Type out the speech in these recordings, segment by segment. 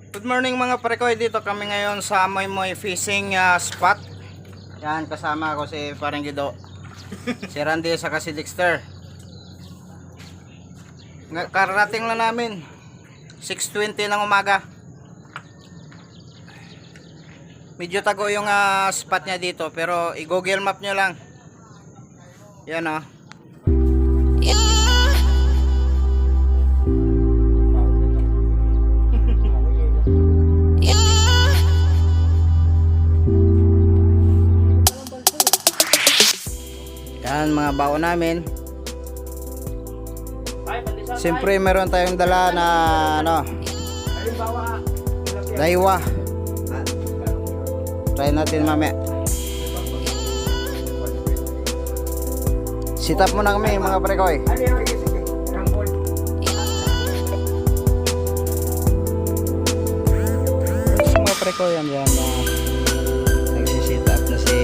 Good morning mga parekoy, dito kami ngayon sa Moymoy Fishing Spot. Yan, kasama ako si Parang Gido, si Randy saka si Dexter. Karating lang namin 6:20 ng umaga. Medyo tago yung spot niya dito, pero i-google map nyo lang. Yan o. Yan mga baon namin. Siyempre meron tayong dala na daiwa. Try natin mamaya. Sit up muna kami mga parekoy. Mga parekoy yan nagsisit up na si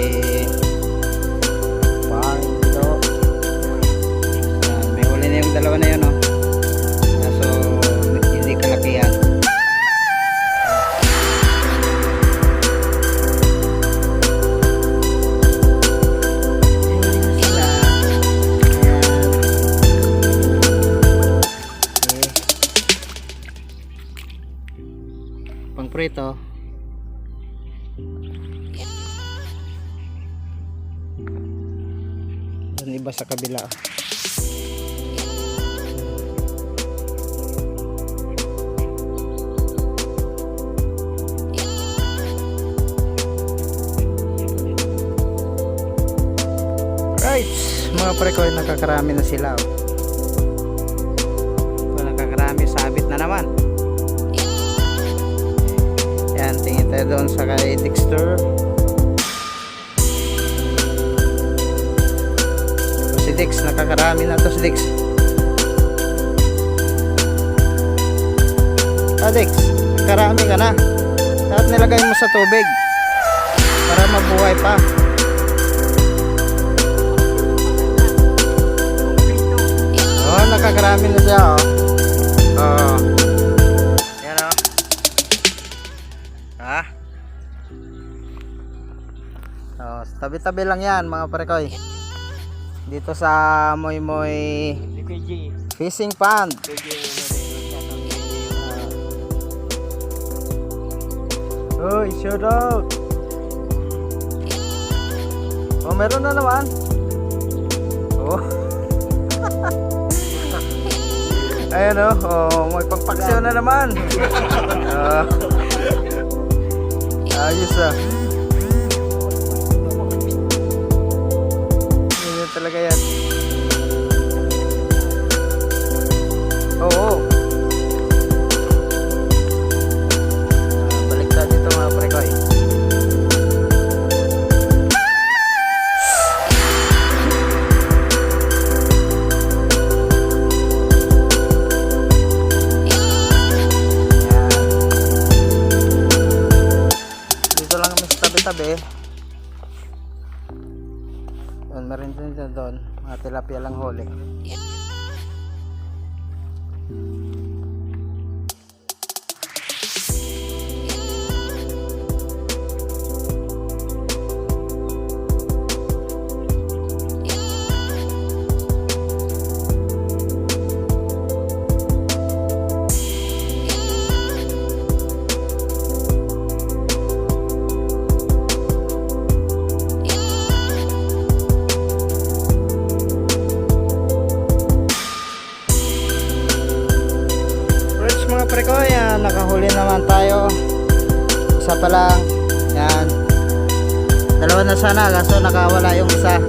Pando. May huli na yung dalawa na yun, no? So hindi kalakihan. Pang prito. Doon iba sa kabila. Right, mga parekoy, nakakarami na sila. Nakakarami, sabit na naman. Yan, tingin tayo doon sa kay Dexter. Si Dex, nakakarami na to si Dex. Dex, nakakarami ka na. Dapat nilagay mo sa tubig para mabuhay pa. Oh, nakakarami na siya, oh. Oh. Yan, oh. So, tabi-tabi lang yan mga parekoy. Dito sa Moymoy Fishing Pond. Uy, shout out. Oh, meron na naman. Oh. Ayan, oh, may pagpaksyo na naman. Ayos ah. Yan talaga yan. Oo. Balik tayo dito mga parekoy. Dito lang kami sa tabi-tabi. Meron din doon, mga tilapia lang huli. Mga parekoy, nakahuli naman tayo. Isa pa lang. Yan. Dalawa na sana, kaso nakawala yung isa.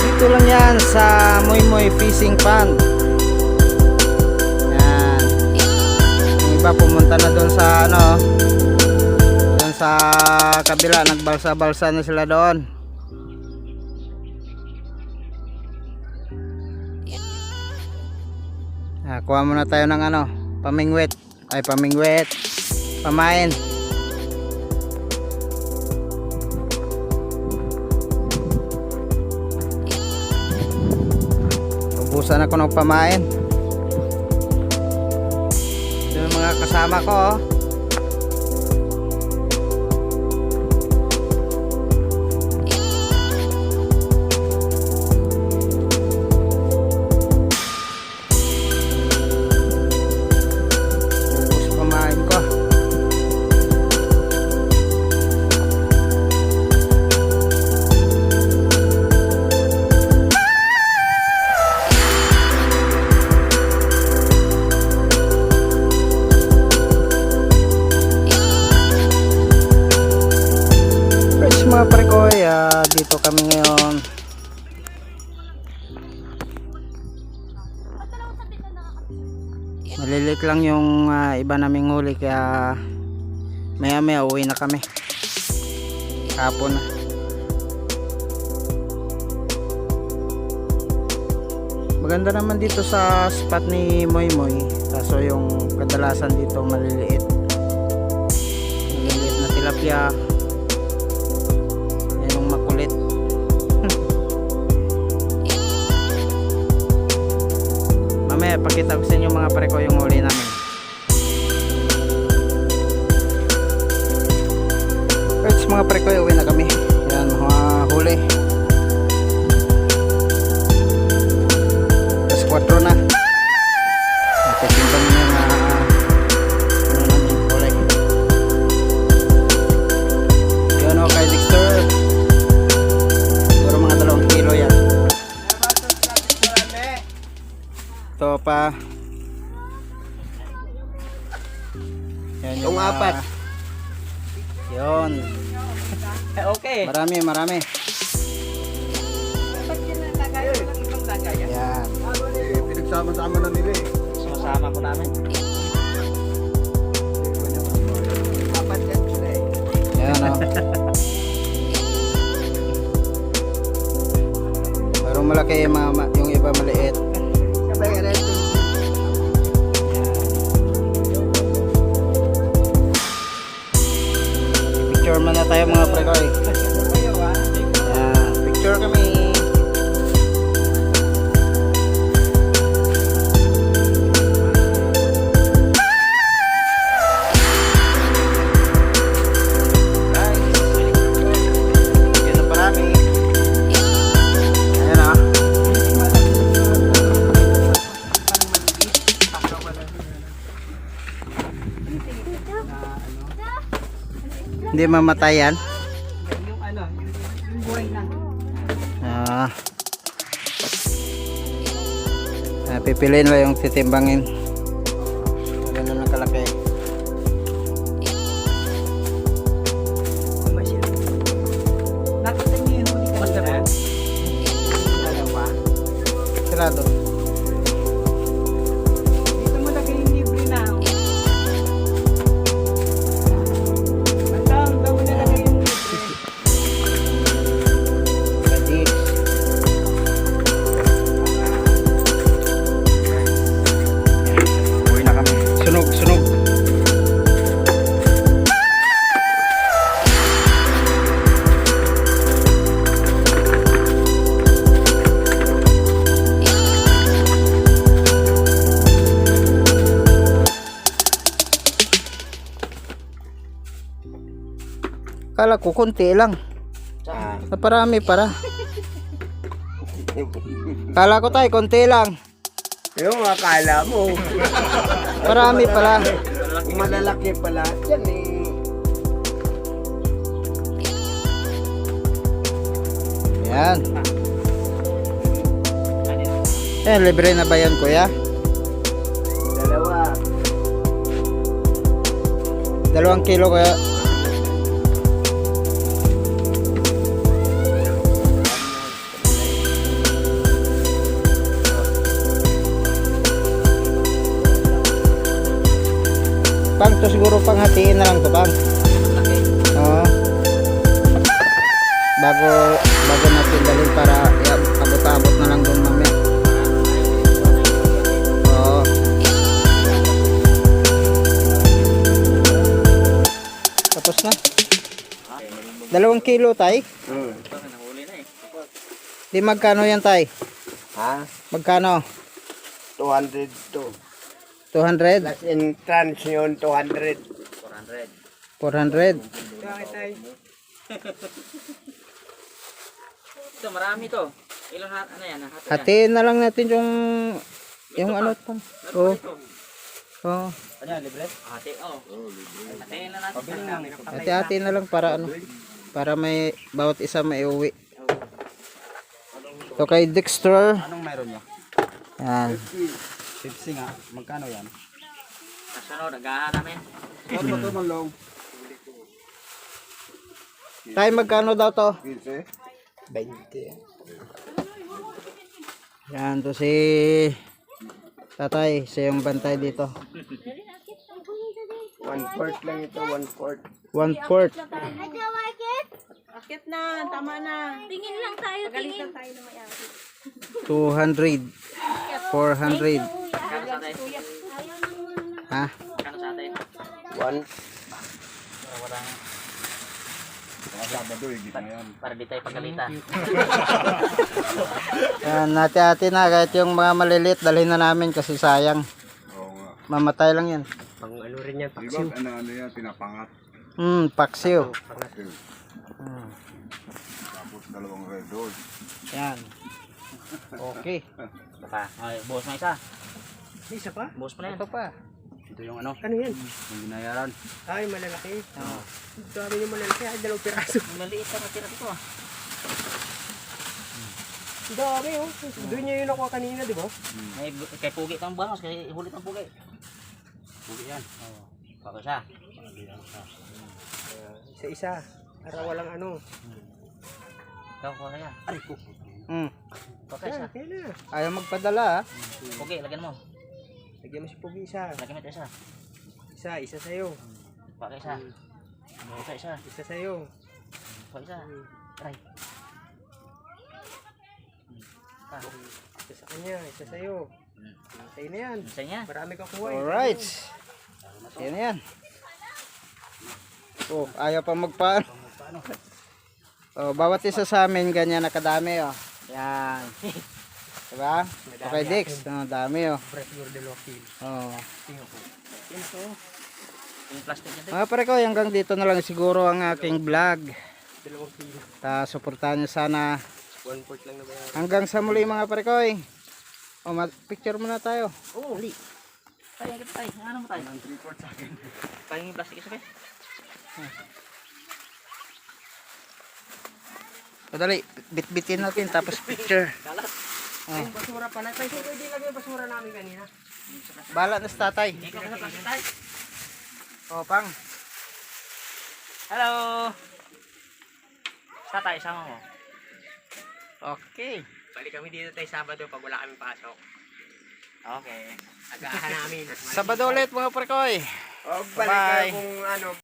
Dito lang yan sa Moymoy Fishing Pond. Yan. Yung iba pumunta na doon sa doon sa kabila, nagbalsa-balsa na sila doon. Kuha muna tayo ng pamingwit. Ay, pamingwit. Pamain. Ubusan ako ng pamain. mga kasama ko. Oh. Ubus pamain ko. Mga pare ko, dito kami ngayon. Malilit lang yung iba naming huli, kaya maya maya uwi na kami. Hapon na. Maganda naman dito sa spot ni Moy Moy, kaso yung kadalasan dito maliliit na tilapia. Makulit. Mamaya pakita ko sa inyo mga pare ko yung huli namin. Right, mga pare ko, uwi na kami. Yan mga huli. Alas 4 na. Natitimbang na namin huli. Yan o kay Dexter. Mga 2 kilo yan. Ito pa. Yan yung 4. Yun. Okay. Marami. Yan. Pinagsama-sama na nila eh. Sumasama ko namin. Apat yan sila eh. Yan o. Parang malaki yung iba maliit. Sabay ka rin. Picture muna tayo mga pre ko eh. Yan. Picture kami. Hindi mamatayan. Yung ano, yung buhay lang. Pipiliin mo yung titimbangin. Ganun lang kalaki. Nakita niyo yung huli ka na? Dalawa. Sirado. Dito mo lagay yung libre na. Basta daw mo nalagay yung libre. Pwede. Uwi na kami. Sunog. Kala ko konti lang. Naparami para. Kala ko tayo konti lang. Yung akala mo. Marami pala. Malalaki pala. Yan eh. Yan. Libre na ba yan, kuya? Dalawa. 2 kilo kaya. Pang to siguro pang hatiin na lang to bang. Oo. Bago natin dalhin para abot-abot na lang doon mamaya. Oo. Tapos na. 2 kilo tay. Di magkano yan tay? Ha? Magkano? 200 to. 200? Plus entrance yun, 200. 400. 400? Bakit tayo? Ito, marami to. Ilang ano yan? Hati yan. Hatiin na lang natin yung ano pa. Oo. Oo. Ano yan, libre? Hati, oh. Hatiin na natin. Hati-hati na lang para ano. Para may bawat isa may uwi. So kay Dexter. Anong meron nyo? Yan. 50 nga. Magkano yan? Kasunod, nagahan namin. Ano ba ito malong? Tayo magkano daw to? 15? 20. Yan to si Tatay. Siya yung bantay dito. 1/4 lang ito, 1/4. 1/4. Akit na, tama na. Tingin lang tayo, tingin. 200. 400. Kano sa atin? Ha? Kano sa atin? 1. Walang, Mga Sabado, higit na yan. para di tayo pagalitan. Yan, hati-hati na. Kahit yung mga maliliit, dalhin na namin kasi sayang. Oo nga. Mamatay lang yan. Pang ano rin yan, Di ba, ano yan, pinapangat. Paksiw. Tapos dalawang red doors. Yan. Okay. Baka, ay, buhos mo isa. Isa pa? Buhos mo na yan. Ito pa. Ito yung ano, Ano yan? yung binayaran. Ay, malalaki. Sabi niyo malalaki, ay 2 piraso. Maliit pa natira dito ah. Dami oh. Doon niya yung nakuha kanina, di ba? May kay Pugi kang bangos kasi hulit ang Pugi. Pugi yan. Baka siya. Isa-isa. Para walang ano. Ikaw ko na yan. Aray ko. Baka siya. Yan, kaya na. Ayaw magpadala ha. Pugi, lagyan mo. Lagyan mo si Pugi isa. Lagyan mo ito isa. Isa sa'yo. Baka isa. Isa. Isa sa'yo. Baka isa. Aray. Isa sa kanya, isa sa'yo. Sa'yo na yan. Isa niya. Marami ka kuha. Alright. Yan na yan. Oh, ayaw pa magpaano. Oh, bawat isa sa amin ganyan nakadami oh. Yan. Diba? Okay, Dix. Oh, dami oh. Pressure de Loki. Oh. Yung plastic niya. Mga pare ko, hanggang dito na lang siguro ang aking vlog. 2 kilo. Suportahan nyo sana. 1/4 lang na ba yan? Hanggang sa muli mga pare ko. Oh, picture muna tayo. Oo. Dali. Tayo, agad tayo. Ano mo tayo? Ang 3/4 sa akin. Pahingin yung plastic isa ba? O dali, bit-bitin natin tapos picture. Kalat. Ay, basura pa na. Tayo, hindi lagay yung basura namin kanina. Bala na sa tatay. Ikaw ka sa plastic tayo. O, pang. Hello. Tatay, sama mo. Okay. Balik kami dito tayo Sabado pag wala kaming pasok. Okay. Agahan namin. Sabado ulit mga pare ko. O, Bye. balik kung ano.